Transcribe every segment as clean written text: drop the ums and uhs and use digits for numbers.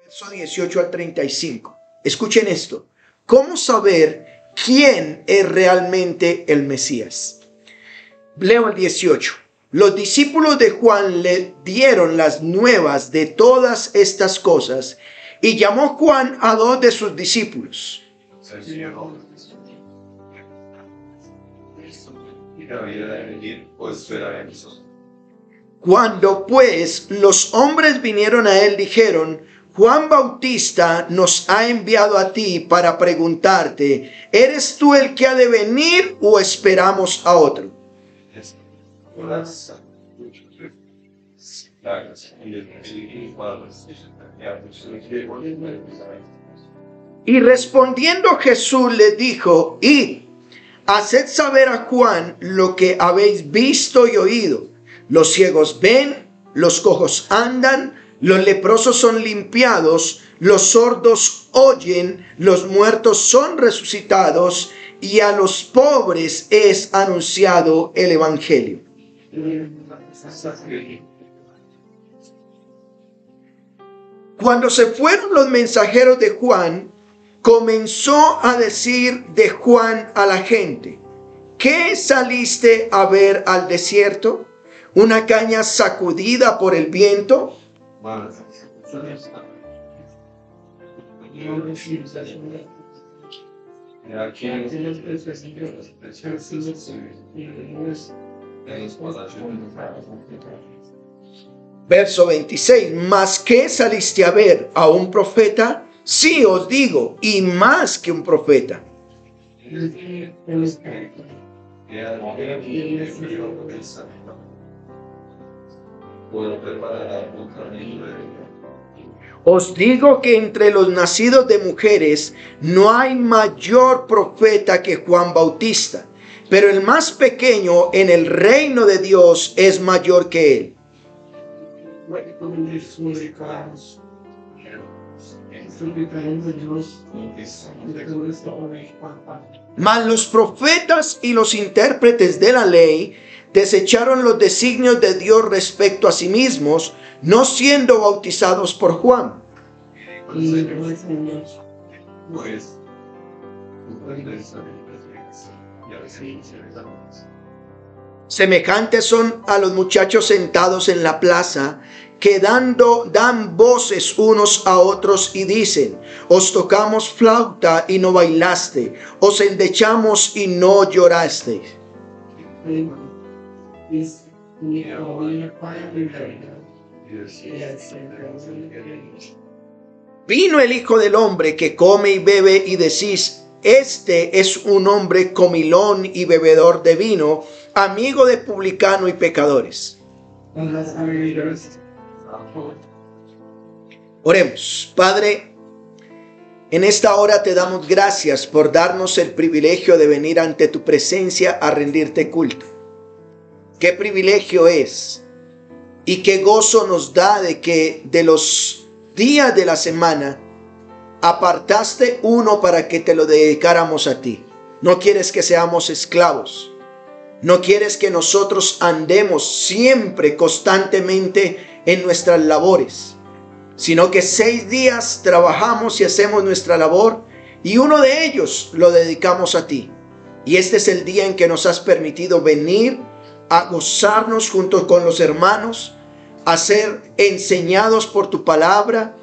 verso 18 al 35. Escuchen esto. ¿Cómo saber quién es realmente el Mesías? Leo el 18. Los discípulos de Juan le dieron las nuevas de todas estas cosas y llamó Juan a dos de sus discípulos. Cuando pues los hombres vinieron a él, dijeron: Juan Bautista nos ha enviado a ti para preguntarte, ¿eres tú el que ha de venir o esperamos a otro? Y respondiendo Jesús les dijo: Id, haced saber a Juan lo que habéis visto y oído. Los ciegos ven, los cojos andan, los leprosos son limpiados, los sordos oyen, los muertos son resucitados, y a los pobres es anunciado el evangelio. Cuando se fueron los mensajeros de Juan, comenzó a decir de Juan a la gente: ¿qué saliste a ver al desierto? ¿Una caña sacudida por el viento? Verso 26. ¿Mas qué saliste a ver? ¿A un profeta? Sí, os digo, y más que un profeta. Os digo que entre los nacidos de mujeres no hay mayor profeta que Juan Bautista, pero el más pequeño en el reino de Dios es mayor que él. Mas los profetas y los intérpretes de la ley desecharon los designios de Dios respecto a sí mismos, no siendo bautizados por Juan. Semejantes son a los muchachos sentados en la plaza, que dan voces unos a otros y dicen: os tocamos flauta y no bailaste, os endechamos y no lloraste. Vino el Hijo del Hombre que come y bebe, y decís: este es un hombre comilón y bebedor de vino, amigo de publicano y pecadores. Oremos. Padre, en esta hora te damos gracias por darnos el privilegio de venir ante tu presencia a rendirte culto. Qué privilegio es y qué gozo nos da de que de los días de la semana apartaste uno para que te lo dedicáramos a ti. No quieres que seamos esclavos. No quieres que nosotros andemos siempre, constantemente en nuestras labores, sino que 6 días trabajamos y hacemos nuestra labor, y uno de ellos lo dedicamos a ti. Y este es el día en que nos has permitido venir a gozarnos junto con los hermanos, a ser enseñados por tu palabra,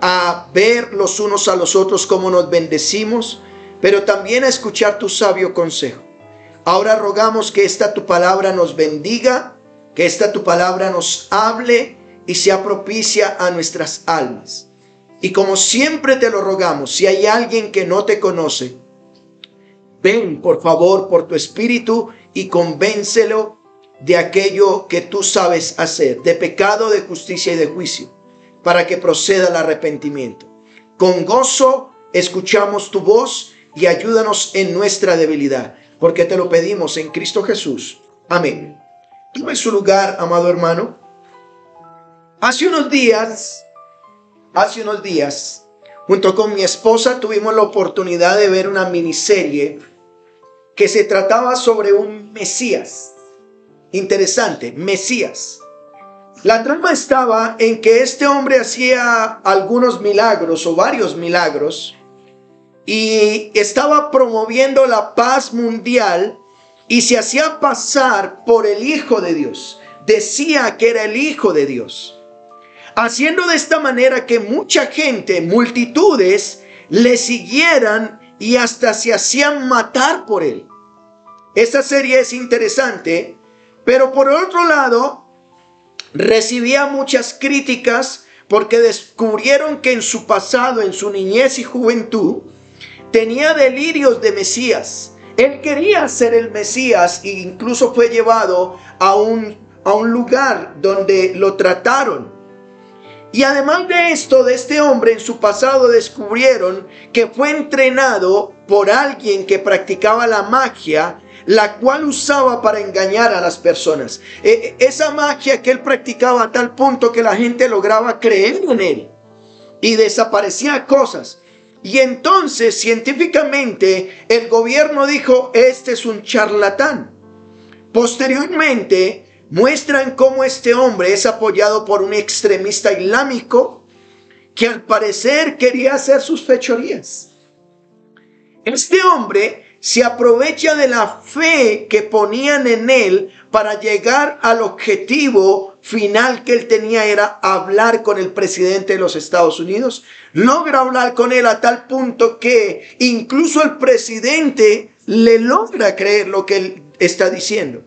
a ver los unos a los otros cómo nos bendecimos, pero también a escuchar tu sabio consejo. Ahora rogamos que esta tu palabra nos bendiga, que esta tu palabra nos hable y sea propicia a nuestras almas. Y como siempre te lo rogamos, si hay alguien que no te conoce, ven por favor por tu espíritu y convéncelo de aquello que tú sabes hacer, de pecado, de justicia y de juicio, para que proceda el arrepentimiento. Con gozo escuchamos tu voz y ayúdanos en nuestra debilidad, porque te lo pedimos en Cristo Jesús. Amén. Tome su lugar, amado hermano. Hace unos días, junto con mi esposa, tuvimos la oportunidad de ver una miniserie que se trataba sobre un Mesías. Interesante, Mesías. La trama estaba en que este hombre hacía algunos milagros o varios milagros y estaba promoviendo la paz mundial y se hacía pasar por el Hijo de Dios. Decía que era el Hijo de Dios, haciendo de esta manera que mucha gente, multitudes, le siguieran y hasta se hacían matar por él. Esta serie es interesante, pero por otro lado, recibía muchas críticas porque descubrieron que en su pasado, en su niñez y juventud, tenía delirios de Mesías. Él quería ser el Mesías e incluso fue llevado a un lugar donde lo trataron. Y además de esto, de este hombre en su pasado descubrieron que fue entrenado por alguien que practicaba la magia, la cual usaba para engañar a las personas. Esa magia que él practicaba a tal punto que la gente lograba creer en él y desaparecían cosas. Y entonces científicamente el gobierno dijo, este es un charlatán. Posteriormente muestran cómo este hombre es apoyado por un extremista islámico que al parecer quería hacer sus fechorías. Este hombre se aprovecha de la fe que ponían en él para llegar al objetivo final que él tenía, era hablar con el presidente de los Estados Unidos. Logra hablar con él a tal punto que incluso el presidente le logra creer lo que él está diciendo.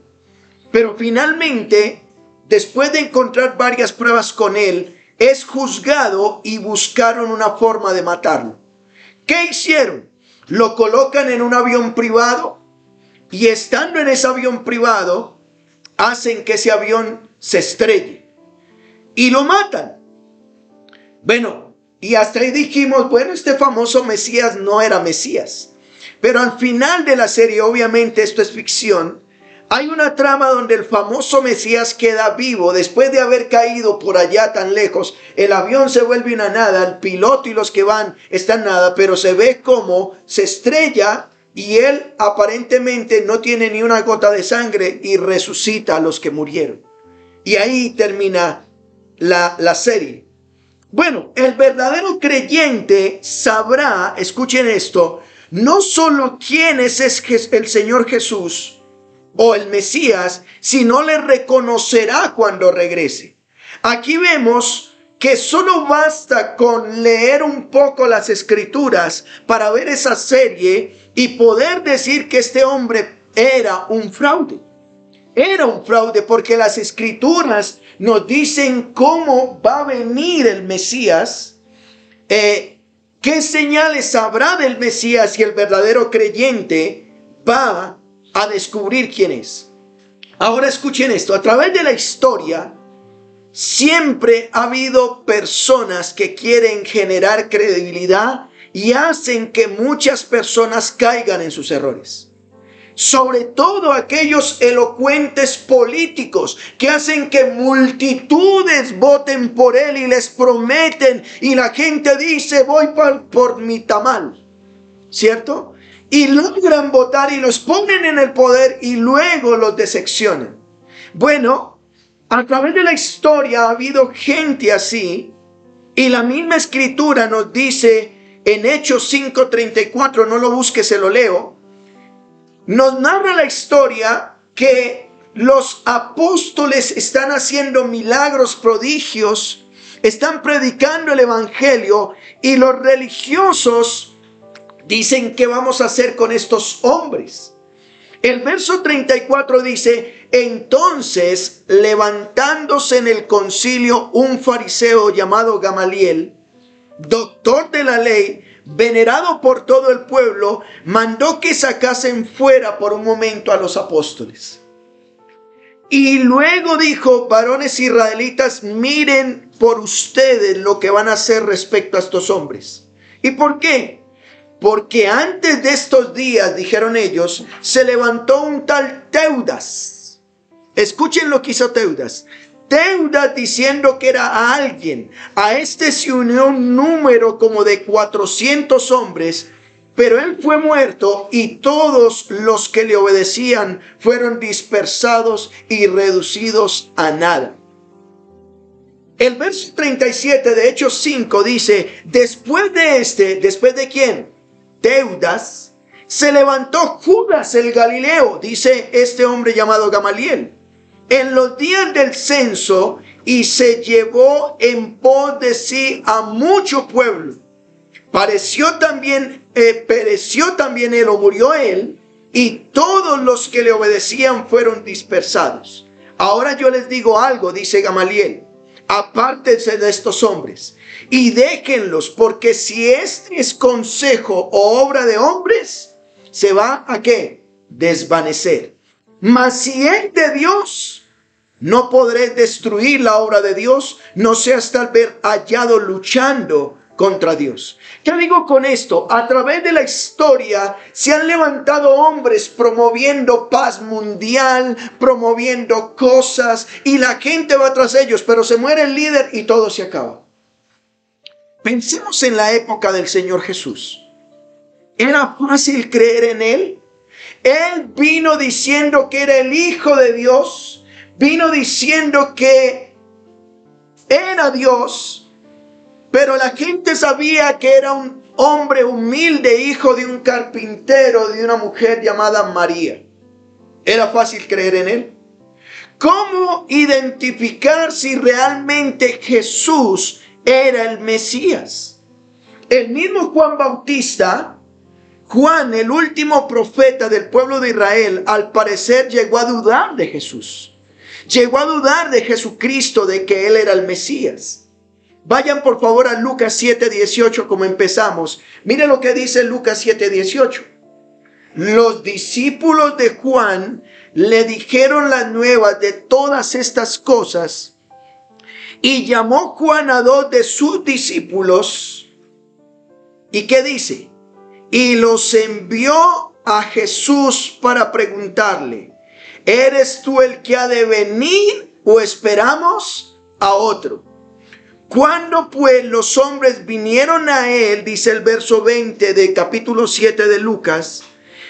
Pero finalmente, después de encontrar varias pruebas con él, es juzgado y buscaron una forma de matarlo. ¿Qué hicieron? Lo colocan en un avión privado y estando en ese avión privado, hacen que ese avión se estrelle y lo matan. Bueno, y hasta ahí dijimos, bueno, este famoso Mesías no era Mesías. Pero al final de la serie, obviamente esto es ficción, hay una trama donde el famoso Mesías queda vivo después de haber caído por allá tan lejos. El avión se vuelve una nada, el piloto y los que van están nada, pero se ve como se estrella y él aparentemente no tiene ni una gota de sangre y resucita a los que murieron. Y ahí termina la serie. Bueno, el verdadero creyente sabrá, escuchen esto, no solo quién es el Señor Jesús o el Mesías, sino le reconocerá cuando regrese. Aquí vemos que solo basta con leer un poco las escrituras para ver esa serie y poder decir que este hombre era un fraude. Era un fraude porque las escrituras nos dicen cómo va a venir el Mesías, qué señales habrá del Mesías, y el verdadero creyente va a descubrir quién es. Ahora escuchen esto, a través de la historia siempre ha habido personas que quieren generar credibilidad y hacen que muchas personas caigan en sus errores. Sobre todo aquellos elocuentes políticos que hacen que multitudes voten por él y les prometen y la gente dice voy por mi tamal, ¿cierto? Y logran votar y los ponen en el poder y luego los decepcionan. Bueno, a través de la historia ha habido gente así y la misma escritura nos dice en Hechos 5:34, no lo busque, se lo leo. Nos narra la historia que los apóstoles están haciendo milagros, prodigios, están predicando el evangelio y los religiosos dicen, ¿qué vamos a hacer con estos hombres? El verso 34 dice, entonces levantándose en el concilio un fariseo llamado Gamaliel, doctor de la ley, venerado por todo el pueblo, mandó que sacasen fuera por un momento a los apóstoles. Y luego dijo, varones israelitas, miren por ustedes lo que van a hacer respecto a estos hombres. ¿Y por qué? Porque antes de estos días, dijeron ellos, se levantó un tal Teudas. Escuchen lo que hizo Teudas. Teudas diciendo que era a alguien. A este se unió un número como de 400 hombres, pero él fue muerto y todos los que le obedecían fueron dispersados y reducidos a nada. El verso 37 de Hechos 5 dice, después de quién? Teudas, se levantó Judas el Galileo, dice este hombre llamado Gamaliel, en los días del censo, y se llevó en pos de sí a mucho pueblo. Pereció también él, o murió él, y todos los que le obedecían fueron dispersados. Ahora yo les digo algo, dice Gamaliel, apártense de estos hombres y déjenlos, porque si este es consejo o obra de hombres, se va a ¿qué? Desvanecer. Mas si es de Dios, no podré destruir la obra de Dios, no seas tal vez hallado luchando contra Dios. ¿Qué digo con esto? A través de la historia se han levantado hombres promoviendo paz mundial, promoviendo cosas, y la gente va tras ellos, pero se muere el líder y todo se acaba. Pensemos en la época del Señor Jesús. ¿Era fácil creer en Él? Él vino diciendo que era el Hijo de Dios, vino diciendo que era Dios, pero la gente sabía que era un hombre humilde, hijo de un carpintero, de una mujer llamada María. ¿Era fácil creer en Él? ¿Cómo identificar si realmente Jesús era el Mesías? El mismo Juan Bautista, Juan, el último profeta del pueblo de Israel, al parecer llegó a dudar de Jesús. Llegó a dudar de Jesucristo, de que Él era el Mesías. Vayan por favor a Lucas 7:18 como empezamos. Mire lo que dice Lucas 7:18. Los discípulos de Juan le dijeron las nuevas de todas estas cosas, y llamó Juan a 2 de sus discípulos. ¿Y qué dice? Y los envió a Jesús para preguntarle, ¿eres tú el que ha de venir o esperamos a otro? Cuando pues los hombres vinieron a él, dice el verso 20 de capítulo 7 de Lucas,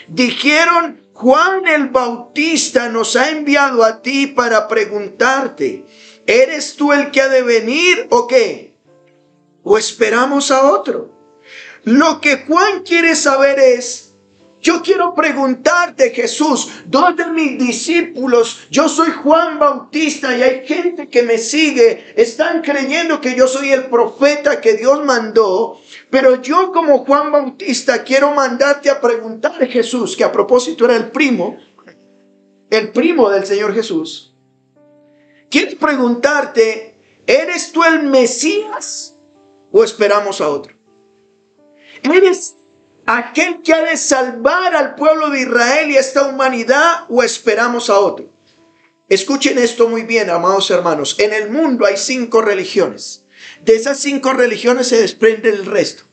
dijeron, Juan el Bautista nos ha enviado a ti para preguntarte, ¿eres tú el que ha de venir o qué? ¿O esperamos a otro? Lo que Juan quiere saber es, yo quiero preguntarte, Jesús, dos de mis discípulos, yo soy Juan Bautista y hay gente que me sigue, están creyendo que yo soy el profeta que Dios mandó, pero yo como Juan Bautista quiero mandarte a preguntar, Jesús, que a propósito era el primo del Señor Jesús. Quiero preguntarte, ¿eres tú el Mesías o esperamos a otro? ¿Eres aquel que ha de salvar al pueblo de Israel y a esta humanidad o esperamos a otro? Escuchen esto muy bien, amados hermanos. En el mundo hay 5 religiones. De esas 5 religiones se desprende el resto.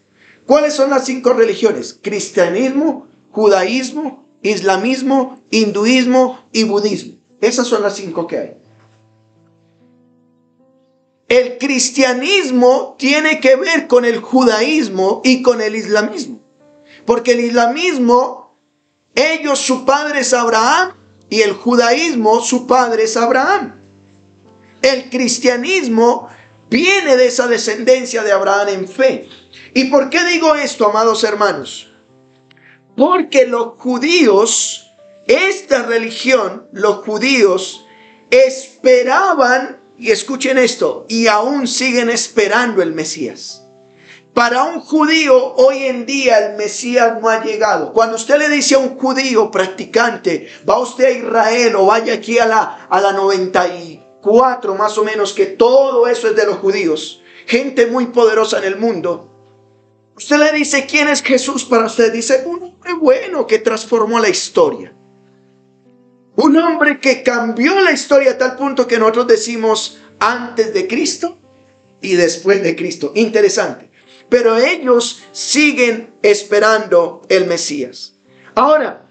¿Cuáles son las 5 religiones? Cristianismo, judaísmo, islamismo, hinduismo y budismo. Esas son las 5 que hay. El cristianismo tiene que ver con el judaísmo y con el islamismo. Porque el islamismo, su padre es Abraham, y el judaísmo, su padre es Abraham. El cristianismo viene de esa descendencia de Abraham en fe. ¿Y por qué digo esto, amados hermanos? Porque los judíos, esta religión, los judíos esperaban, y escuchen esto, y aún siguen esperando el Mesías. Para un judío hoy en día el Mesías no ha llegado. Cuando usted le dice a un judío practicante, va usted a Israel o vaya aquí a la 94 más o menos, que todo eso es de los judíos, gente muy poderosa en el mundo. Usted le dice, ¿quién es Jesús para usted? Dice, un hombre bueno que transformó la historia. Un hombre que cambió la historia a tal punto que nosotros decimos antes de Cristo y después de Cristo. Interesante. Pero ellos siguen esperando el Mesías. Ahora,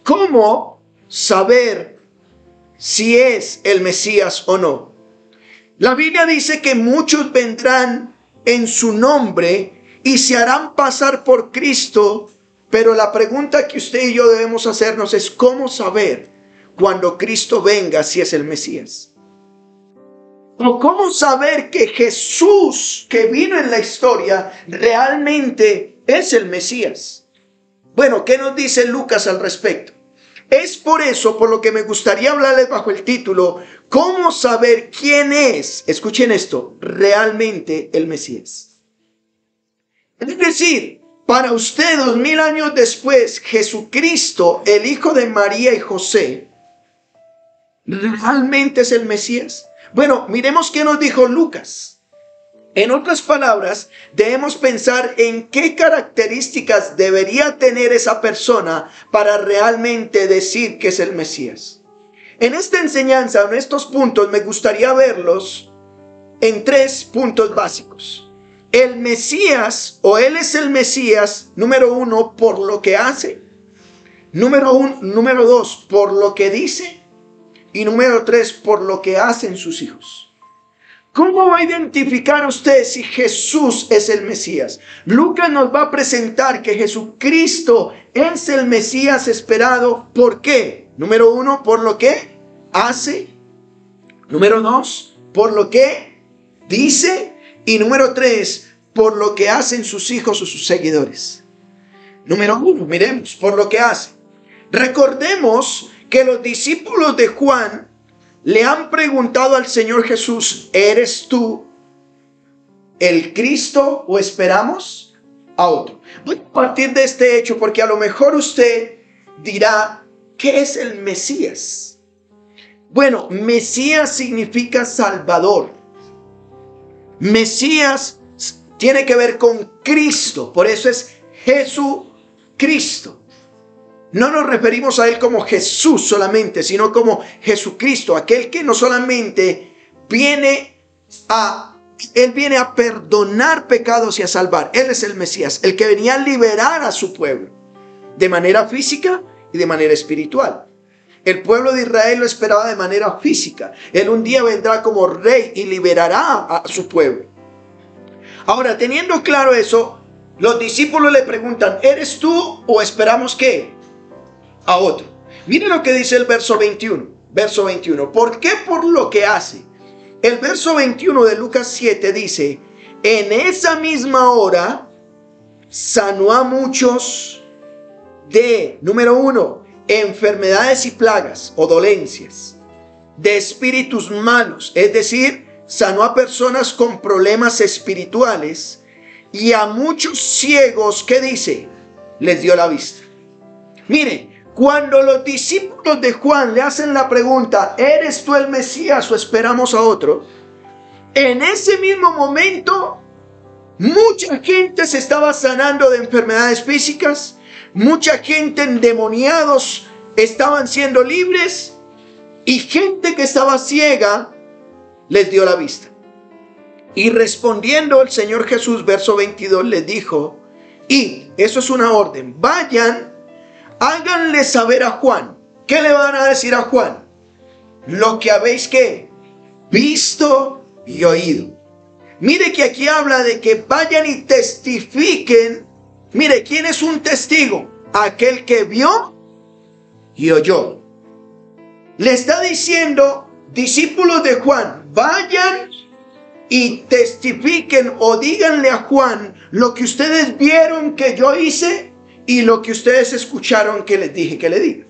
¿cómo saber si es el Mesías o no? La Biblia dice que muchos vendrán en su nombre y se harán pasar por Cristo. Pero la pregunta que usted y yo debemos hacernos es, ¿cómo saber cuando Cristo venga si es el Mesías? ¿O cómo saber que Jesús que vino en la historia realmente es el Mesías? Bueno, ¿qué nos dice Lucas al respecto? Es por eso por lo que me gustaría hablarles bajo el título, ¿cómo saber quién es, escuchen esto, realmente el Mesías? Es decir, para usted 2000 años después, Jesucristo, el hijo de María y José, ¿realmente es el Mesías? Bueno, miremos qué nos dijo Lucas. En otras palabras, debemos pensar en qué características debería tener esa persona para realmente decir que es el Mesías. En esta enseñanza, en estos puntos, me gustaría verlos en 3 puntos básicos. El Mesías, o Él es el Mesías, número 1, por lo que hace. Número 2, por lo que dice. Y número 3, por lo que hacen sus hijos. ¿Cómo va a identificar usted si Jesús es el Mesías? Lucas nos va a presentar que Jesucristo es el Mesías esperado. ¿Por qué? Número 1, por lo que hace. Número 2, por lo que dice. Y número 3, por lo que hacen sus hijos o sus seguidores. Número 1, miremos, por lo que hace. Recordemos que los discípulos de Juan le han preguntado al Señor Jesús, ¿eres tú el Cristo o esperamos a otro? Voy a partir de este hecho porque a lo mejor usted dirá, ¿qué es el Mesías? Bueno, Mesías significa Salvador. Mesías tiene que ver con Cristo, por eso es Jesucristo. No nos referimos a Él como Jesús solamente, sino como Jesucristo, aquel que no solamente Él viene a perdonar pecados y a salvar. Él es el Mesías, el que venía a liberar a su pueblo, de manera física y de manera espiritual. El pueblo de Israel lo esperaba de manera física. Él un día vendrá como rey y liberará a su pueblo. Ahora, teniendo claro eso, los discípulos le preguntan, ¿eres tú o esperamos qué? A otro. Mire lo que dice el verso 21. Verso 21. ¿Por qué? Por lo que hace. El verso 21 de Lucas 7 dice, en esa misma hora sanó a muchos de, número 1, enfermedades y plagas o dolencias, de espíritus malos, es decir, sanó a personas con problemas espirituales y a muchos ciegos, ¿qué dice? Les dio la vista. Mire, cuando los discípulos de Juan le hacen la pregunta, ¿eres tú el Mesías o esperamos a otro? En ese mismo momento, mucha gente se estaba sanando de enfermedades físicas, mucha gente endemoniados estaban siendo libres y gente que estaba ciega les dio la vista. Y respondiendo el Señor Jesús, verso 22, les dijo, y eso es una orden, vayan, háganle saber a Juan. ¿Qué le van a decir a Juan? Lo que habéis ¿qué? Visto y oído. Mire que aquí habla de que vayan y testifiquen. Mire, ¿quién es un testigo? Aquel que vio y oyó. Le está diciendo, discípulos de Juan, vayan y testifiquen o díganle a Juan lo que ustedes vieron que yo hice y lo que ustedes escucharon que les dije que le diga.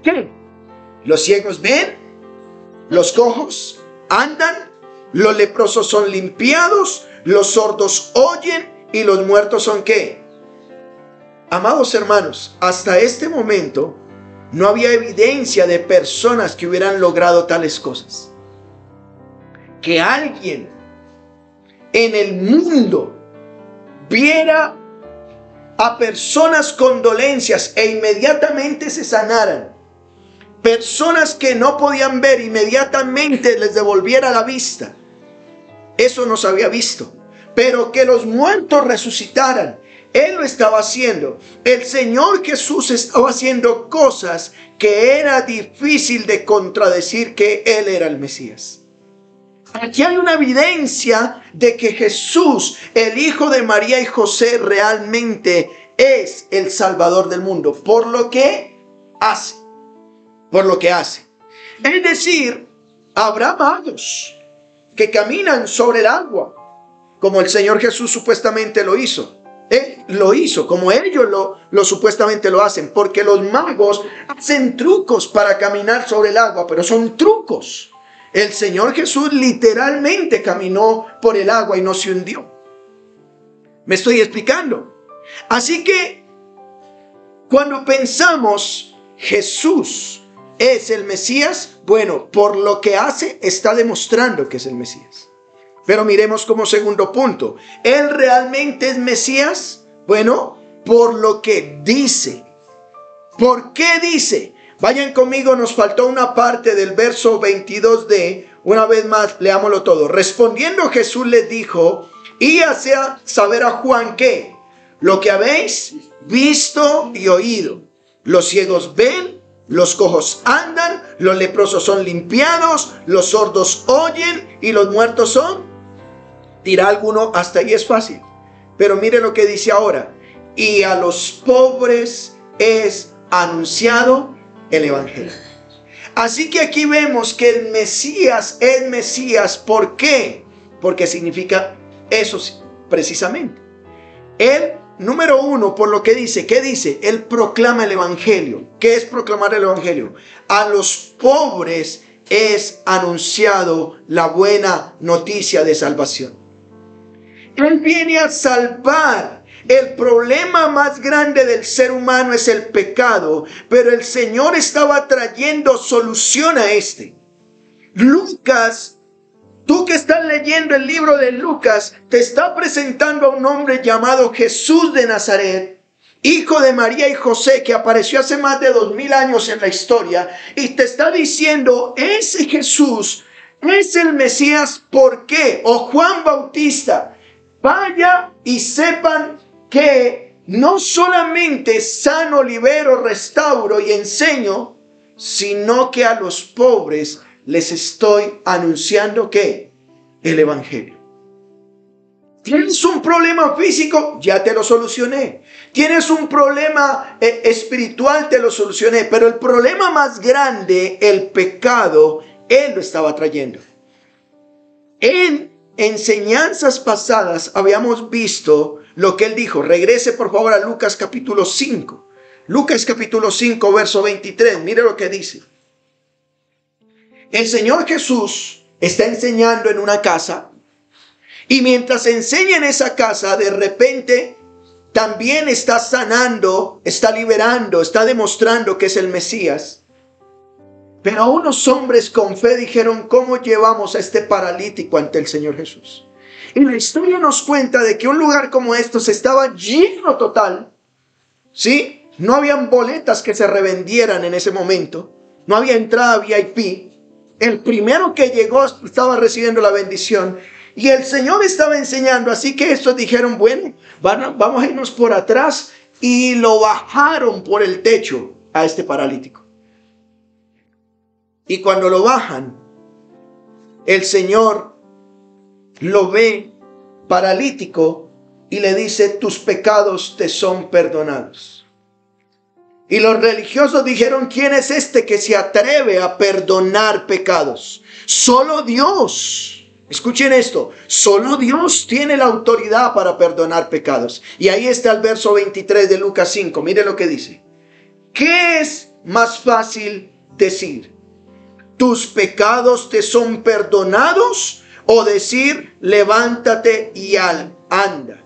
¿Qué? Los ciegos ven, los cojos andan, los leprosos son limpiados, los sordos oyen y los muertos son ¿qué? Amados hermanos, hasta este momento no había evidencia de personas que hubieran logrado tales cosas. Que alguien en el mundo viera a personas con dolencias e inmediatamente se sanaran. Personas que no podían ver, inmediatamente les devolviera la vista. Eso no se había visto. Pero que los muertos resucitaran, Él lo estaba haciendo. El Señor Jesús estaba haciendo cosas que era difícil de contradecir que Él era el Mesías. Aquí hay una evidencia de que Jesús, el hijo de María y José, realmente es el Salvador del mundo. Por lo que hace. Por lo que hace. Es decir, habrá magos, que caminan sobre el agua, como el Señor Jesús supuestamente lo hizo. Él lo hizo como ellos lo supuestamente lo hacen, porque los magos hacen trucos para caminar sobre el agua, pero son trucos. El Señor Jesús literalmente caminó por el agua y no se hundió. ¿Me estoy explicando? Así que cuando pensamos Jesús es el Mesías, bueno, por lo que hace está demostrando que es el Mesías. Pero miremos como segundo punto, ¿él realmente es Mesías? Bueno, por lo que dice. ¿Por qué dice? Vayan conmigo, nos faltó una parte del verso 22d. Una vez más, leámoslo todo. Respondiendo Jesús les dijo, y hacía saber a Juan que lo que habéis visto y oído. Los ciegos ven, los cojos andan, los leprosos son limpiados, los sordos oyen y los muertos son. Dirá alguno, hasta ahí es fácil. Pero mire lo que dice ahora. Y a los pobres es anunciado el Evangelio. Así que aquí vemos que el Mesías es Mesías. ¿Por qué? Porque significa eso precisamente. Él, número uno, por lo que dice, ¿qué dice? Él proclama el Evangelio. ¿Qué es proclamar el Evangelio? A los pobres es anunciado la buena noticia de salvación. Él viene a salvar. El problema más grande del ser humano es el pecado, pero el Señor estaba trayendo solución a este. Lucas, tú que estás leyendo el libro de Lucas, te está presentando a un hombre llamado Jesús de Nazaret, hijo de María y José, que apareció hace más de 2000 años en la historia, y te está diciendo, ese Jesús es el Mesías. ¿Por qué? O Juan Bautista. Vaya y sepan que no solamente sano, libero, restauro y enseño, sino que a los pobres les estoy anunciando que el Evangelio. ¿Tienes un problema físico? Ya te lo solucioné. ¿Tienes un problema espiritual? Te lo solucioné. Pero el problema más grande, el pecado, Él lo estaba trayendo. En enseñanzas pasadas habíamos visto lo que Él dijo. Regrese por favor a Lucas capítulo 5. Lucas capítulo 5, verso 23. Mire lo que dice. El Señor Jesús está enseñando en una casa. Y mientras enseña en esa casa, de repente también está sanando, está liberando, está demostrando que es el Mesías. Pero unos hombres con fe dijeron, ¿cómo llevamos a este paralítico ante el Señor Jesús? Y la historia nos cuenta de que un lugar como estos estaba lleno total. ¿Sí? No habían boletas que se revendieran en ese momento. No había entrada VIP. El primero que llegó estaba recibiendo la bendición. Y el Señor estaba enseñando. Así que estos dijeron, bueno, vamos a irnos por atrás. Y lo bajaron por el techo a este paralítico. Y cuando lo bajan, el Señor lo ve paralítico y le dice, tus pecados te son perdonados. Y los religiosos dijeron, ¿quién es este que se atreve a perdonar pecados? Solo Dios. Escuchen esto, solo Dios tiene la autoridad para perdonar pecados. Y ahí está el verso 23 de Lucas 5. Mire lo que dice. ¿Qué es más fácil decir? ¿Tus pecados te son perdonados? O decir, levántate y anda.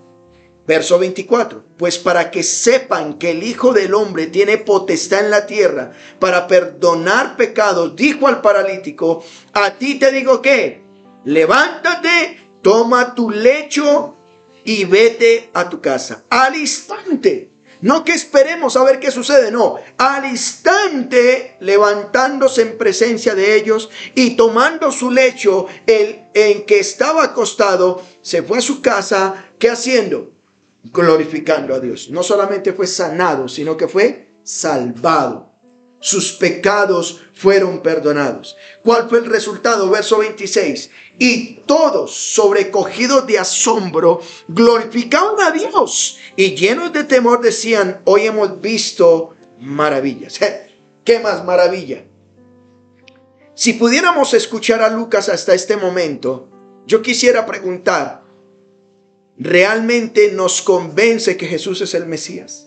Verso 24. Pues para que sepan que el Hijo del Hombre tiene potestad en la tierra para perdonar pecados, dijo al paralítico, a ti te digo que, levántate, toma tu lecho y vete a tu casa. Al instante. No que esperemos a ver qué sucede, no. Al instante, levantándose en presencia de ellos y tomando su lecho en que estaba acostado, se fue a su casa. ¿Qué haciendo? Glorificando a Dios. No solamente fue sanado, sino que fue salvado. Sus pecados fueron perdonados. ¿Cuál fue el resultado? Verso 26. Y todos, sobrecogidos de asombro, glorificaban a Dios y llenos de temor decían, hoy hemos visto maravillas. ¿Qué más maravilla? Si pudiéramos escuchar a Lucas hasta este momento, Yo quisiera preguntar, ¿realmente nos convence que Jesús es el Mesías?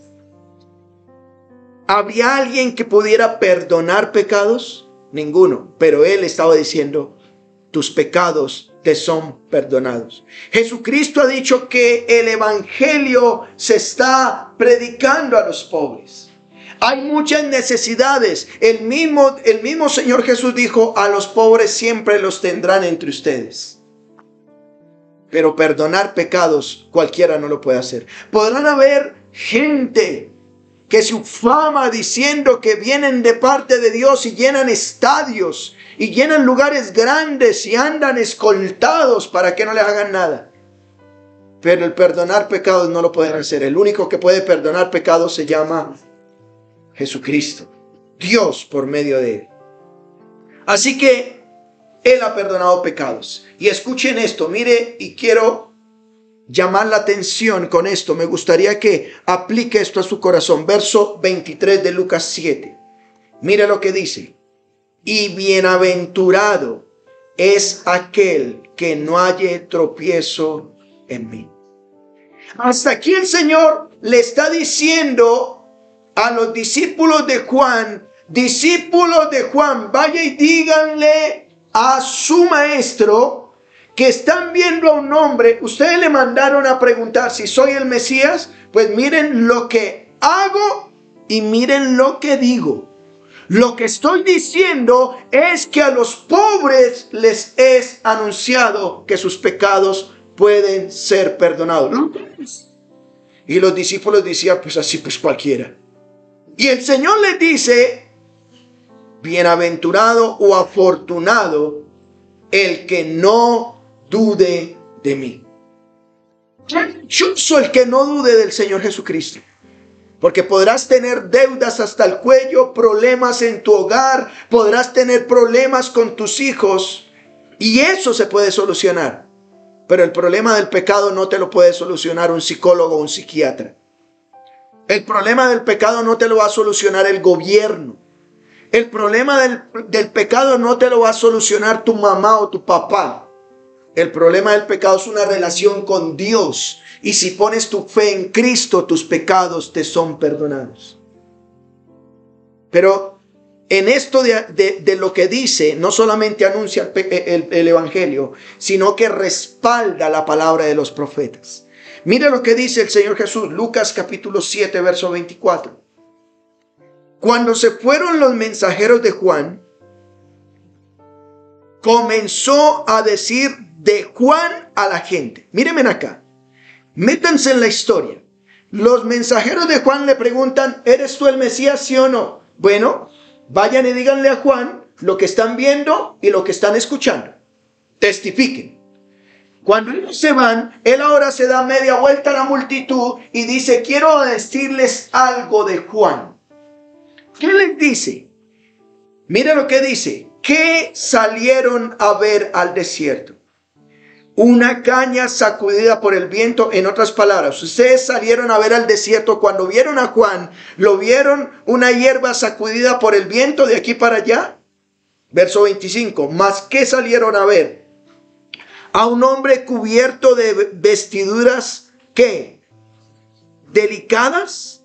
¿Había alguien que pudiera perdonar pecados? Ninguno, pero Él estaba diciendo, tus pecados te son perdonados. Jesucristo ha dicho que el evangelio se está predicando a los pobres. Hay muchas necesidades. El mismo Señor Jesús dijo, a los pobres siempre los tendrán entre ustedes. Pero perdonar pecados cualquiera no lo puede hacer. Podrán haber gente que se ufama diciendo que vienen de parte de Dios y llenan estadios y llenan lugares grandes y andan escoltados para que no les hagan nada. Pero el perdonar pecados no lo pueden hacer. El único que puede perdonar pecados se llama Jesucristo, Dios por medio de Él. Así que Él ha perdonado pecados. Y escuchen esto, mire, y quiero llamar la atención con esto. Me gustaría que aplique esto a su corazón. Verso 23 de Lucas 7. Mire lo que dice. Y bienaventurado es aquel que no halle tropiezo en mí. Hasta aquí el Señor le está diciendo a los discípulos de Juan, vaya y díganle a su maestro que están viendo a un hombre. Ustedes le mandaron a preguntar si soy el Mesías. Pues miren lo que hago y miren lo que digo. Lo que estoy diciendo es que a los pobres les es anunciado que sus pecados pueden ser perdonados. Y los discípulos decían, pues así pues cualquiera. Y el Señor les dice, bienaventurado o afortunado el que no dude de mí. Yo soy el que no dude del Señor Jesucristo. Porque podrás tener deudas hasta el cuello, problemas en tu hogar, podrás tener problemas con tus hijos, y eso se puede solucionar. Pero el problema del pecado no te lo puede solucionar un psicólogo o un psiquiatra. El problema del pecado no te lo va a solucionar el gobierno. El problema del pecado no te lo va a solucionar tu mamá o tu papá. El problema del pecado es una relación con Dios. Y si pones tu fe en Cristo, tus pecados te son perdonados. Pero en esto de lo que dice, no solamente anuncia el evangelio, sino que respalda la palabra de los profetas. Mira lo que dice el Señor Jesús, Lucas capítulo 7, verso 24. Cuando se fueron los mensajeros de Juan, comenzó a decir de Juan a la gente. Mírenme acá. Métanse en la historia. Los mensajeros de Juan le preguntan, ¿eres tú el Mesías, sí o no? Bueno, vayan y díganle a Juan lo que están viendo y lo que están escuchando. Testifiquen. Cuando ellos se van, él ahora se da media vuelta a la multitud y dice, quiero decirles algo de Juan. ¿Qué les dice? Mira lo que dice. ¿Qué salieron a ver al desierto? Una caña sacudida por el viento. En otras palabras, ustedes salieron a ver al desierto. Cuando vieron a Juan, ¿lo vieron una hierba sacudida por el viento de aquí para allá? Verso 25. ¿Mas qué salieron a ver? A un hombre cubierto de vestiduras, ¿qué? ¿Delicadas?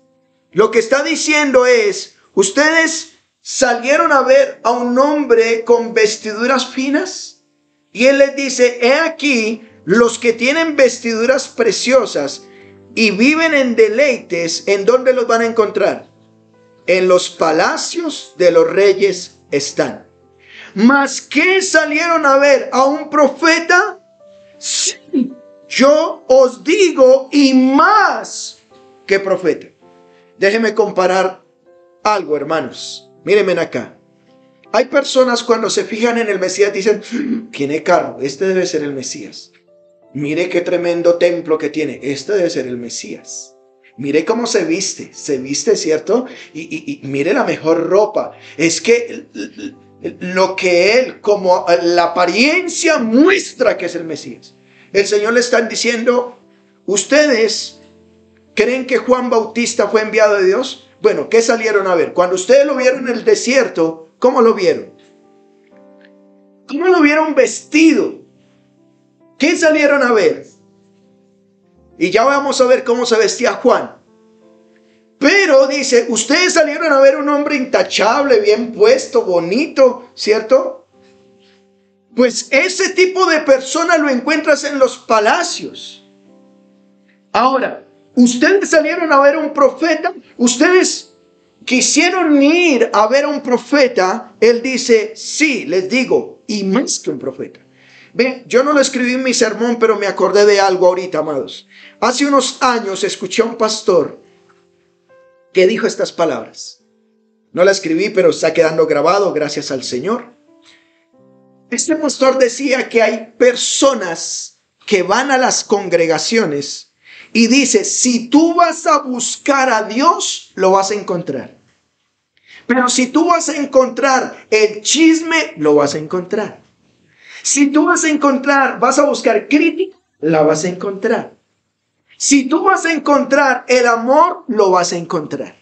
Lo que está diciendo es, ustedes salieron a ver a un hombre con vestiduras finas. Y él les dice, he aquí los que tienen vestiduras preciosas y viven en deleites. ¿En dónde los van a encontrar? En los palacios de los reyes están. ¿Mas qué salieron a ver? ¿A un profeta? Sí, yo os digo, y más que profeta. Déjenme comparar algo, hermanos. Mírenme acá. Hay personas cuando se fijan en el Mesías dicen, tiene carro, este debe ser el Mesías. Mire qué tremendo templo que tiene, este debe ser el Mesías. Mire cómo se viste, ¿cierto? Y mire la mejor ropa. Es que lo que él, como la apariencia muestra que es el Mesías. El Señor le está diciendo, ¿ustedes creen que Juan Bautista fue enviado de Dios? Bueno, ¿qué salieron a ver? Cuando ustedes lo vieron en el desierto, ¿cómo lo vieron? ¿Cómo lo vieron vestido? ¿Qué salieron a ver? Y ya vamos a ver cómo se vestía Juan. Pero dice, ustedes salieron a ver un hombre intachable, bien puesto, bonito, ¿cierto? Pues ese tipo de persona lo encuentras en los palacios. Ahora, ustedes salieron a ver un profeta, ustedes quisieron ir a ver a un profeta. Él dice, sí, les digo, y más que un profeta. Ven, yo no lo escribí en mi sermón, pero me acordé de algo ahorita, amados. Hace unos años escuché a un pastor que dijo estas palabras. No la escribí, pero está quedando grabado, gracias al Señor. Este pastor decía que hay personas que van a las congregaciones y dice, si tú vas a buscar a Dios, lo vas a encontrar. Pero si tú vas a encontrar el chisme, lo vas a encontrar. Si tú vas a buscar crítica, la vas a encontrar. Si tú vas a encontrar el amor, lo vas a encontrar.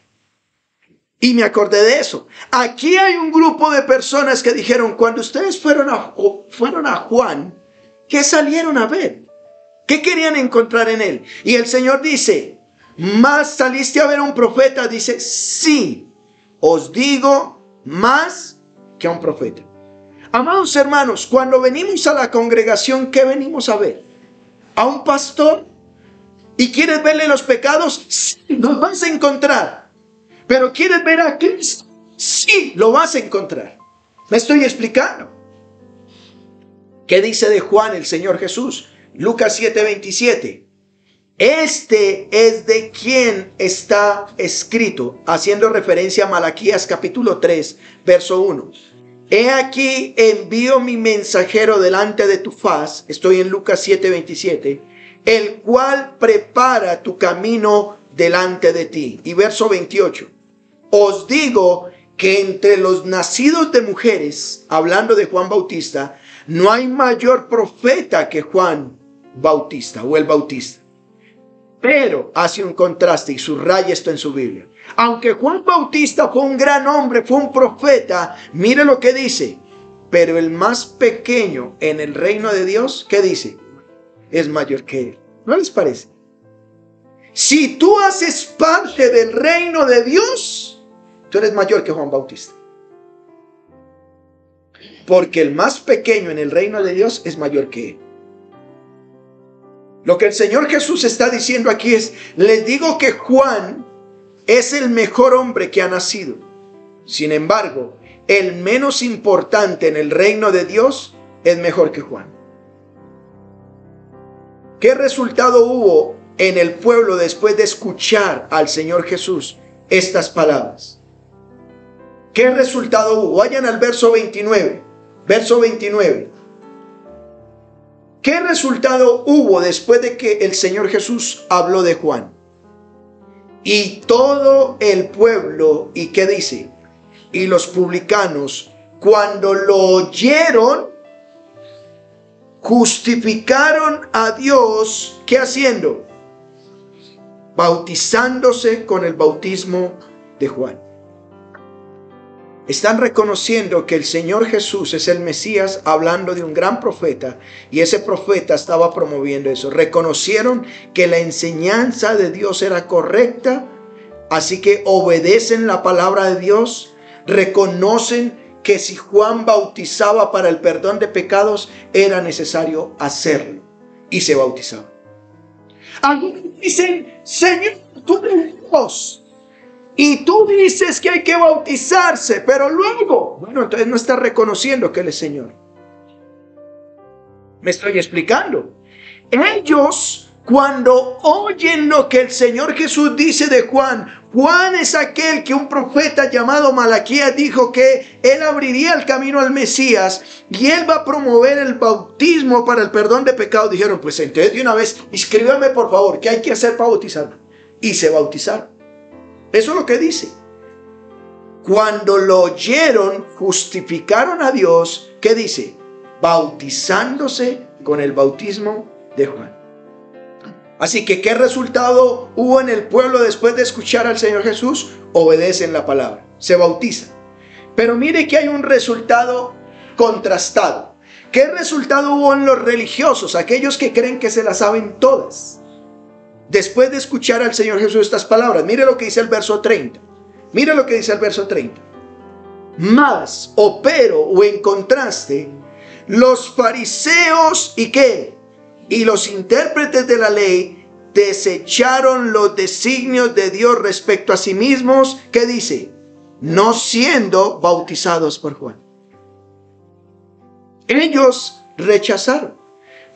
Y me acordé de eso. Aquí hay un grupo de personas que dijeron, cuando ustedes fueron a Juan, ¿qué salieron a ver? ¿Qué querían encontrar en él? Y el Señor dice, ¿más saliste a ver a un profeta? Dice, sí, os digo más que a un profeta. Amados hermanos, cuando venimos a la congregación, ¿qué venimos a ver? ¿A un pastor? ¿Y quieres verle los pecados? Sí, los vas a encontrar. ¿Pero quieres ver a Cristo? Sí, lo vas a encontrar. ¿Me estoy explicando? ¿Qué dice de Juan el Señor Jesús? Lucas 7:27. Este es de quien está escrito, haciendo referencia a Malaquías capítulo 3, verso 1. He aquí envío mi mensajero delante de tu faz. Estoy en Lucas 7:27. El cual prepara tu camino delante de ti. Y verso 28. Os digo que entre los nacidos de mujeres, hablando de Juan Bautista, no hay mayor profeta que Juan Bautista o el Bautista. Pero hace un contraste y subraya esto en su Biblia. Aunque Juan Bautista fue un gran hombre, fue un profeta, mire lo que dice. Pero el más pequeño en el reino de Dios, ¿qué dice? Es mayor que él. ¿No les parece? Si tú haces parte del reino de Dios, tú eres mayor que Juan Bautista. Porque el más pequeño en el reino de Dios es mayor que él. Lo que el Señor Jesús está diciendo aquí es, les digo que Juan es el mejor hombre que ha nacido. Sin embargo, el menos importante en el reino de Dios es mejor que Juan. ¿Qué resultado hubo en el pueblo después de escuchar al Señor Jesús estas palabras? ¿Qué resultado hubo? Vayan al verso 29. Verso 29. ¿Qué resultado hubo después de que el Señor Jesús habló de Juan? Y todo el pueblo, ¿y qué dice? Y los publicanos, cuando lo oyeron, justificaron a Dios, ¿qué haciendo? Bautizándose con el bautismo de Juan. Están reconociendo que el Señor Jesús es el Mesías, hablando de un gran profeta, y ese profeta estaba promoviendo eso. Reconocieron que la enseñanza de Dios era correcta, así que obedecen la palabra de Dios. Reconocen que si Juan bautizaba para el perdón de pecados, era necesario hacerlo, y se bautizaban. Algunos dicen, Señor, tú eres Dios, y tú dices que hay que bautizarse, pero luego, bueno, entonces no está reconociendo que Él es Señor. ¿Me estoy explicando? Ellos, cuando oyen lo que el Señor Jesús dice de Juan, Juan es aquel que un profeta llamado Malaquías dijo que Él abriría el camino al Mesías y Él va a promover el bautismo para el perdón de pecados. Dijeron, pues entonces de una vez, escríbame por favor, ¿qué hay que hacer para bautizarme? Y se bautizaron. Eso es lo que dice. Cuando lo oyeron, justificaron a Dios. ¿Qué dice? Bautizándose con el bautismo de Juan. Así que, ¿qué resultado hubo en el pueblo después de escuchar al Señor Jesús? Obedecen la palabra, se bautizan. Pero mire que hay un resultado contrastado. ¿Qué resultado hubo en los religiosos? Aquellos que creen que se las saben todas. Después de escuchar al Señor Jesús estas palabras, mire lo que dice el verso 30. Mire lo que dice el verso 30. Mas, o pero, o en contraste, los fariseos y qué, y los intérpretes de la ley desecharon los designios de Dios respecto a sí mismos. ¿Qué dice? No siendo bautizados por Juan. Ellos rechazaron.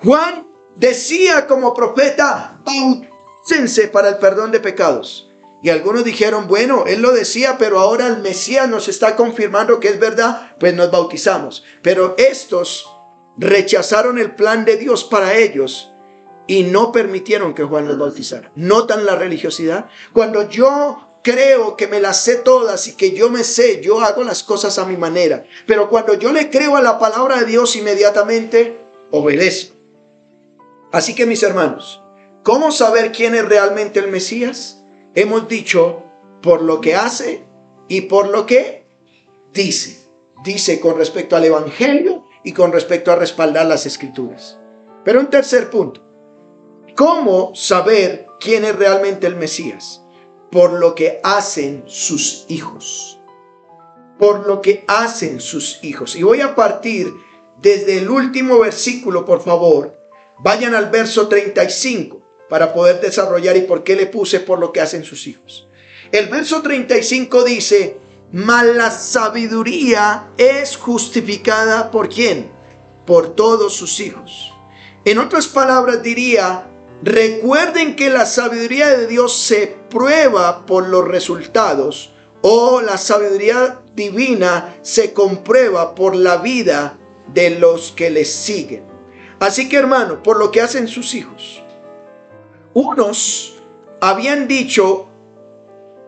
Juan decía como profeta: bautícense para el perdón de pecados. Y algunos dijeron: bueno, él lo decía, pero ahora el Mesías nos está confirmando que es verdad, pues nos bautizamos. Pero estos rechazaron el plan de Dios para ellos y no permitieron que Juan los bautizara. ¿Notan la religiosidad? Cuando yo creo que me las sé todas y que yo me sé, yo hago las cosas a mi manera. Pero cuando yo le creo a la palabra de Dios, inmediatamente obedezco. Así que, mis hermanos, ¿cómo saber quién es realmente el Mesías? Hemos dicho por lo que hace y por lo que dice. Dice con respecto al Evangelio y con respecto a respaldar las Escrituras. Pero un tercer punto. ¿Cómo saber quién es realmente el Mesías? Por lo que hacen sus hijos. Por lo que hacen sus hijos. Y voy a partir desde el último versículo, por favor. Vayan al verso 35 para poder desarrollar y por qué le puse por lo que hacen sus hijos. El verso 35 dice: mas la sabiduría es justificada ¿por quién? Por todos sus hijos. En otras palabras diría: recuerden que la sabiduría de Dios se prueba por los resultados, o la sabiduría divina se comprueba por la vida de los que les siguen. Así que, hermano, por lo que hacen sus hijos. Unos habían dicho: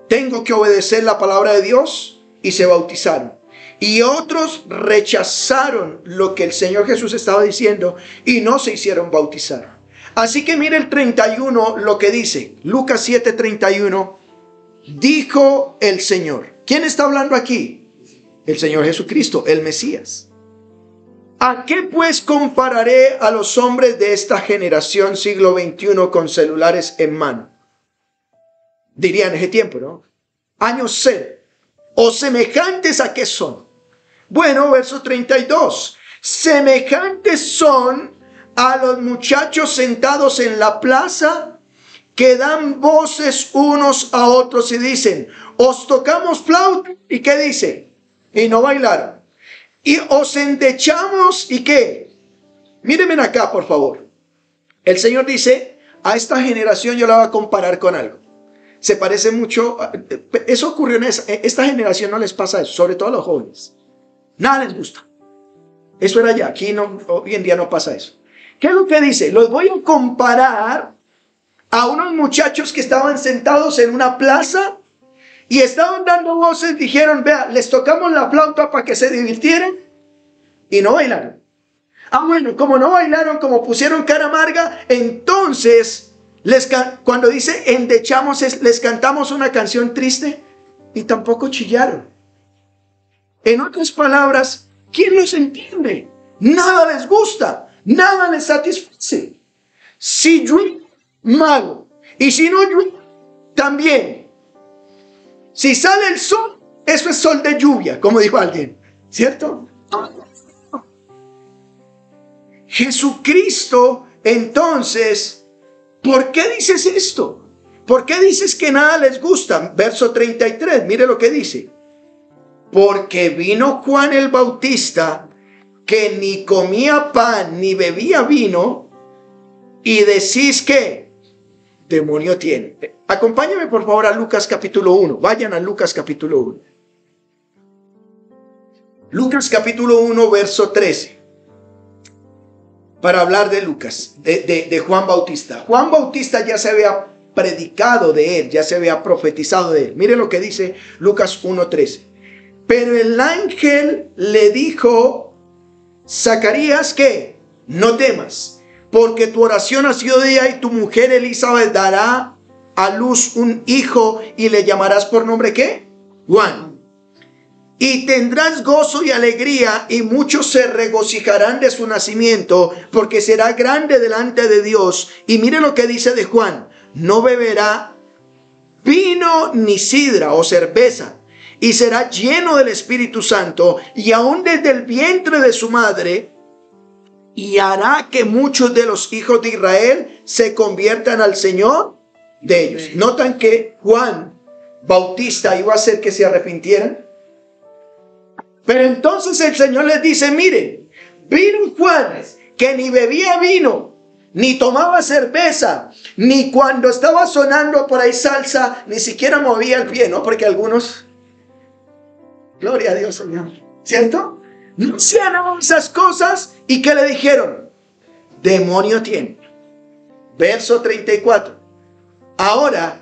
tengo que obedecer la palabra de Dios, y se bautizaron. Y otros rechazaron lo que el Señor Jesús estaba diciendo y no se hicieron bautizar. Así que mire el 31 lo que dice. Lucas 7:31. Dijo el Señor. ¿Quién está hablando aquí? El Señor Jesucristo, el Mesías. ¿A qué pues compararé a los hombres de esta generación siglo XXI con celulares en mano? Diría en ese tiempo, ¿no? Años cero. ¿O semejantes a qué son? Bueno, verso 32. Semejantes son a los muchachos sentados en la plaza, que dan voces unos a otros y dicen: os tocamos flauta. ¿Y qué dice? Y no bailaron. Y os endechamos. ¿Y qué? Mírenme acá, por favor. El Señor dice: a esta generación yo la voy a comparar con algo. Se parece mucho. Eso ocurrió en esta generación. No les pasa eso, sobre todo a los jóvenes. Nada les gusta. Eso era ya. Aquí no, hoy en día no pasa eso. ¿Qué es lo que dice? Los voy a comparar a unos muchachos que estaban sentados en una plaza y estaban dando voces. Dijeron: vea, les tocamos la flauta para que se divirtieran, y no bailaron. Ah, bueno, como no bailaron, como pusieron cara amarga, entonces cuando dice endechamos, les cantamos una canción triste y tampoco chillaron. En otras palabras, ¿quién los entiende? Nada les gusta, nada les satisface. Si llueve, malo. Y si no llueve, también. Si sale el sol, eso es sol de lluvia, como dijo alguien, ¿cierto? Jesucristo, entonces, ¿por qué dices esto? ¿Por qué dices que nada les gusta? Verso 33, mire lo que dice. Porque vino Juan el Bautista, que ni comía pan ni bebía vino, y decís que demonio tiene. Acompáñame por favor a Lucas capítulo 1. Vayan a Lucas capítulo 1. Lucas capítulo 1 verso 13. Para hablar de Lucas, de Juan Bautista. Juan Bautista ya se había predicado de él, ya se había profetizado de él. Mire lo que dice Lucas 1:13. Pero el ángel le dijo: Zacarías, ¿qué? No temas, porque tu oración ha sido oída, y tu mujer Elizabeth dará a luz un hijo y le llamarás por nombre, ¿qué? Juan. Y tendrás gozo y alegría, y muchos se regocijarán de su nacimiento, porque será grande delante de Dios. Y mire lo que dice de Juan: no beberá vino ni sidra o cerveza, y será lleno del Espíritu Santo, y aún desde el vientre de su madre, y hará que muchos de los hijos de Israel se conviertan al Señor de ellos. ¿Notan que Juan Bautista iba a hacer que se arrepintieran? Pero entonces el Señor les dice: miren, vino Juan, que ni bebía vino, ni tomaba cerveza, ni cuando estaba sonando por ahí salsa, ni siquiera movía el pie, ¿no? Porque algunos, gloria a Dios, Señor, ¿cierto? No hacían esas cosas. ¿Y qué le dijeron? Demonio tiene. Verso 34. Ahora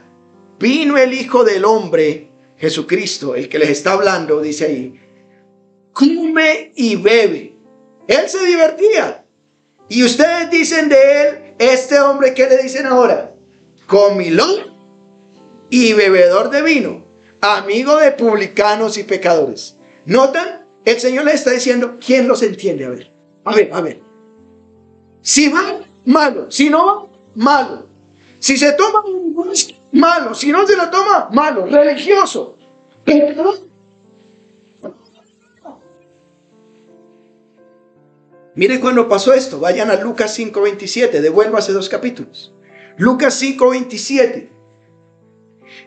vino el Hijo del Hombre, Jesucristo, el que les está hablando, dice ahí, come y bebe. Él se divertía. Y ustedes dicen de él, este hombre, ¿qué le dicen ahora? Comilón y bebedor de vino, amigo de publicanos y pecadores. ¿Notan? El Señor les está diciendo, ¿quién los entiende? A ver. Si va, malo. Si no va, malo. Si se toma, malo. Si no se la toma, malo. Religioso. Pecador. Mire cuando pasó esto. Vayan a Lucas 5:27. Devuélvase 2 capítulos. Lucas 5:27.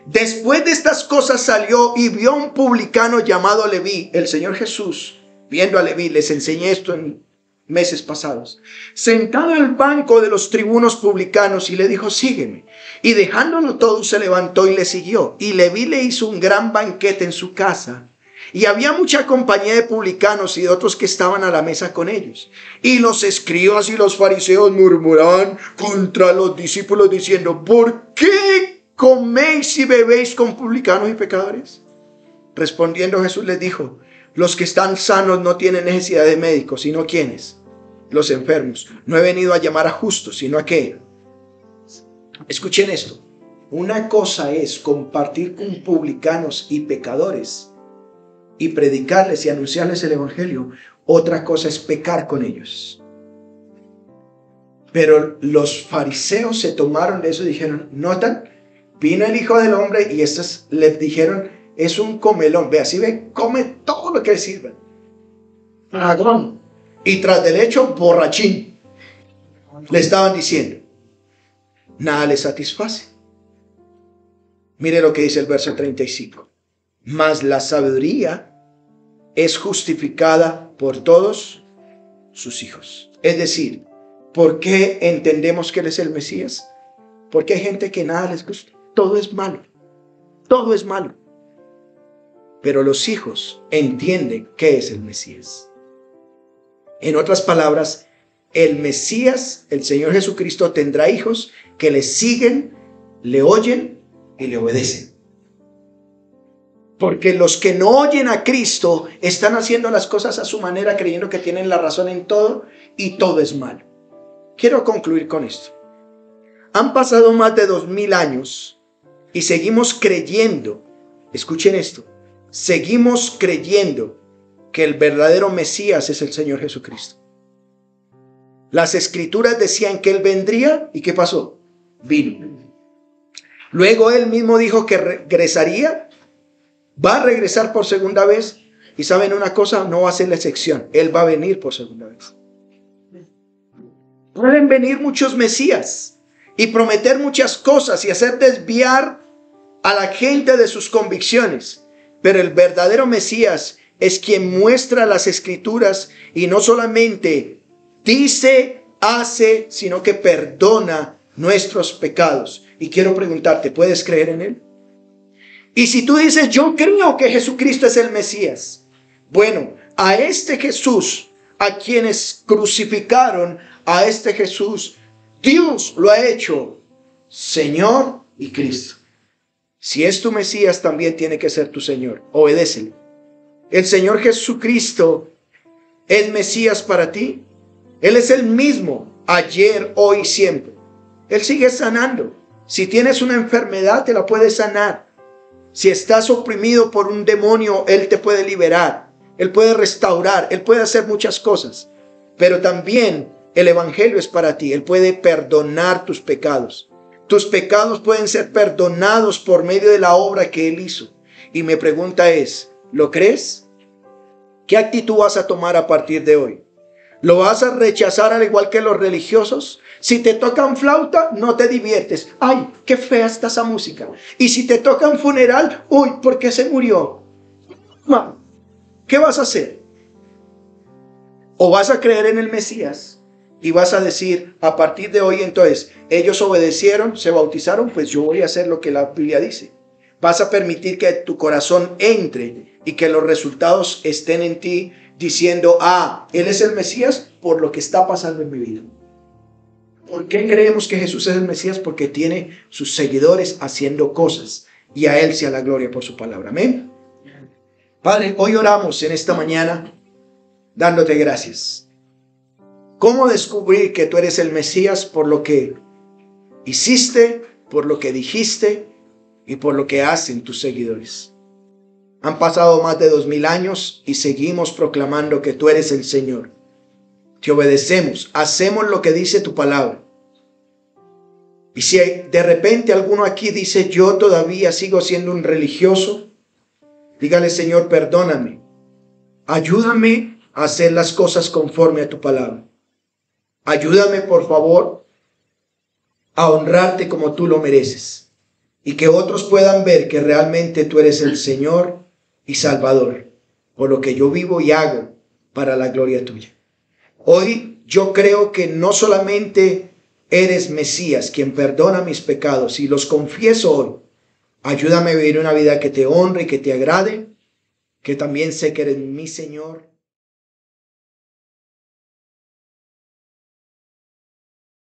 Después de estas cosas salió y vio a un publicano llamado Leví. El Señor Jesús, viendo a Leví, les enseñé esto en meses pasados, sentado al banco de los tribunos publicanos, y le dijo: sígueme. Y dejándolo todo, se levantó y le siguió. Y Leví le hizo un gran banquete en su casa. Y había mucha compañía de publicanos y de otros que estaban a la mesa con ellos. Y los escribas y los fariseos murmuraban contra los discípulos diciendo: ¿por qué coméis y bebéis con publicanos y pecadores? Respondiendo Jesús les dijo: los que están sanos no tienen necesidad de médicos, sino ¿quiénes? Los enfermos. No he venido a llamar a justos, sino a ¿qué? Escuchen esto. Una cosa es compartir con publicanos y pecadores y predicarles y anunciarles el evangelio. Otra cosa es pecar con ellos. Pero los fariseos se tomaron de eso y dijeron: ¿notan? Vino el Hijo del Hombre y estos les dijeron: es un comelón. Ve, así ve, come todo lo que le sirvan. Dragón. Y tras del hecho, borrachín. Le estaban diciendo. Nada le satisface. Mire lo que dice el verso 35. Mas la sabiduría es justificada por todos sus hijos. Es decir, ¿por qué entendemos que Él es el Mesías? Porque hay gente que nada les gusta. Todo es malo. Todo es malo. Pero los hijos entienden qué es el Mesías. En otras palabras, el Mesías, el Señor Jesucristo, tendrá hijos que le siguen, le oyen y le obedecen. Porque los que no oyen a Cristo están haciendo las cosas a su manera, creyendo que tienen la razón en todo y todo es malo. Quiero concluir con esto. Han pasado más de 2000 años y seguimos creyendo, escuchen esto, seguimos creyendo que el verdadero Mesías es el Señor Jesucristo. Las Escrituras decían que Él vendría, ¿y qué pasó? Vino. Luego Él mismo dijo que regresaría, va a regresar por segunda vez, y ¿saben una cosa? No va a ser la excepción, Él va a venir por segunda vez. Pueden venir muchos Mesías y prometer muchas cosas y hacer desviar a la gente de sus convicciones, pero el verdadero Mesías es quien muestra las Escrituras y no solamente dice, hace, sino que perdona nuestros pecados. Y quiero preguntarte, ¿puedes creer en Él? Y si tú dices: yo creo que Jesucristo es el Mesías, bueno, a este Jesús, a quienes crucificaron, a este Jesús, Dios lo ha hecho Señor y Cristo. Si es tu Mesías, también tiene que ser tu Señor. Obedécele. El Señor Jesucristo es Mesías para ti. Él es el mismo ayer, hoy y siempre. Él sigue sanando. Si tienes una enfermedad, te la puede sanar. Si estás oprimido por un demonio, Él te puede liberar, Él puede restaurar, Él puede hacer muchas cosas. Pero también el evangelio es para ti. Él puede perdonar tus pecados. Tus pecados pueden ser perdonados por medio de la obra que Él hizo. Y mi pregunta es, ¿lo crees? ¿Qué actitud vas a tomar a partir de hoy? ¿Lo vas a rechazar al igual que los religiosos? Si te tocan flauta, no te diviertes. ¡Ay, qué fea está esa música! Y si te tocan funeral, ¡uy, por qué se murió! ¿Qué vas a hacer? ¿O vas a creer en el Mesías? Y vas a decir, a partir de hoy entonces, ellos obedecieron, se bautizaron, pues yo voy a hacer lo que la Biblia dice. Vas a permitir que tu corazón entre y que los resultados estén en ti diciendo, Él es el Mesías por lo que está pasando en mi vida. ¿Por qué creemos que Jesús es el Mesías? Porque tiene sus seguidores haciendo cosas y a Él sea la gloria por su palabra. Amén. Padre, hoy oramos en esta mañana dándote gracias. ¿Cómo descubrir que tú eres el Mesías? Por lo que hiciste, por lo que dijiste y por lo que hacen tus seguidores. Han pasado más de 2000 años y seguimos proclamando que tú eres el Señor. Te obedecemos, hacemos lo que dice tu palabra. Y si de repente alguno aquí dice, yo todavía sigo siendo un religioso, dígale, Señor, perdóname. Ayúdame a hacer las cosas conforme a tu palabra. Ayúdame, por favor, a honrarte como tú lo mereces. Y que otros puedan ver que realmente tú eres el Señor y Salvador, por lo que yo vivo y hago para la gloria tuya. Hoy yo creo que no solamente eres Mesías, quien perdona mis pecados, y los confieso hoy. Ayúdame a vivir una vida que te honre y que te agrade, que también sé que eres mi Señor